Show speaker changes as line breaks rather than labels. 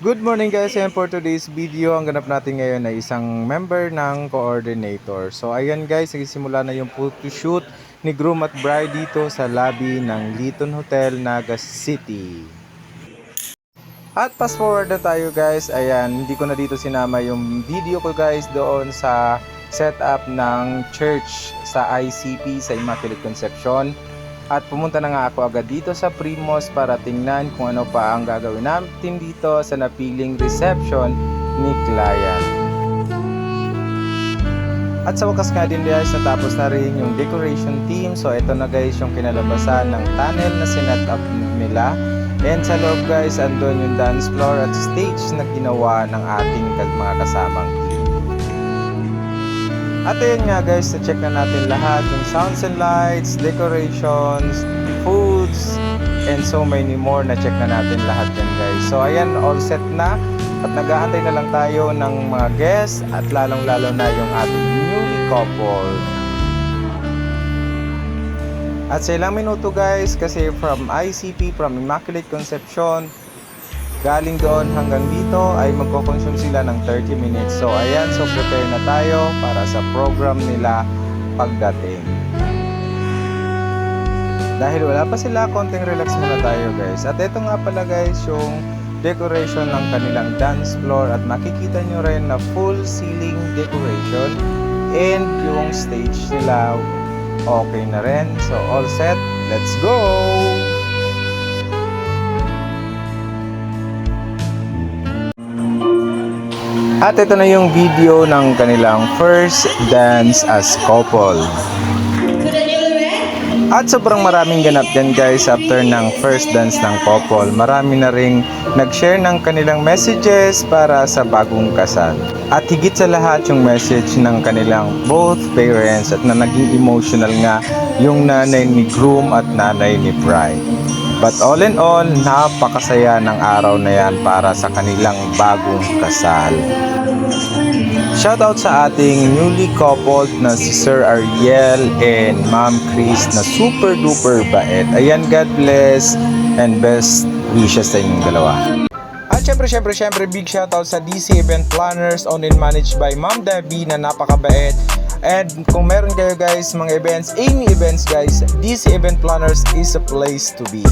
Good morning guys, and for today's video, ang ganap natin ngayon ay isang member ng coordinator. So ayan guys, nagsisimula na yung photoshoot ni groom at bride dito sa lobby ng Liton Hotel, Naga City. At fast forward na tayo guys, ayan, hindi ko na dito sinama yung video ko guys doon sa setup ng church sa ICP sa Immaculate Conception. At pumunta na nga ako agad dito sa Primos para tingnan kung ano pa ang gagawin natin dito sa napiling reception ni client. At sa wakas nga din guys, natapos na rin yung decoration team. So ito na guys yung kinalabasan ng tunnel na sinet up nila. And sa loob guys, andun yung dance floor at stage na ginawa ng ating mga kasamang team. At ayun nga guys, na-check na natin lahat yung sounds and lights, decorations, foods, and so many more. Na-check na natin lahat yan guys. So ayan, all set na. At nag-aantay na lang tayo ng mga guests at lalong-lalo na yung ating newly couple. At sa ilang minuto guys, kasi from ICP, from Immaculate Conception, galing doon hanggang dito ay magko-consume sila ng 30 minutes. So ayan, so prepare na tayo para sa program nila pagdating. Dahil wala pa sila, konting relax muna tayo guys. At ito nga pala guys yung decoration ng kanilang dance floor at makikita nyo rin na full ceiling decoration and yung stage nila okay na rin. So all set, let's go! At ito na yung video ng kanilang first dance as couple. At sobrang maraming ganap dyan guys after ng first dance ng couple. Marami na ring nag-share ng kanilang messages para sa bagong kasal. At higit sa lahat yung message ng kanilang both parents at na naging emotional nga yung nanay ni groom at nanay ni bride. But all in all, napakasaya ng araw na yan para sa kanilang bagong kasal. Shoutout sa ating newly coupled na si Sir Ariel and Ma'am Chris na super duper bait. Ayan, God bless and best wishes sa inyong dalawa. At syempre, big shoutout sa DC Event Planners owned and managed by Ma'am Debbie na napakabait. And kung meron kayo guys mga events, any events guys, DC Event Planners is a place to be.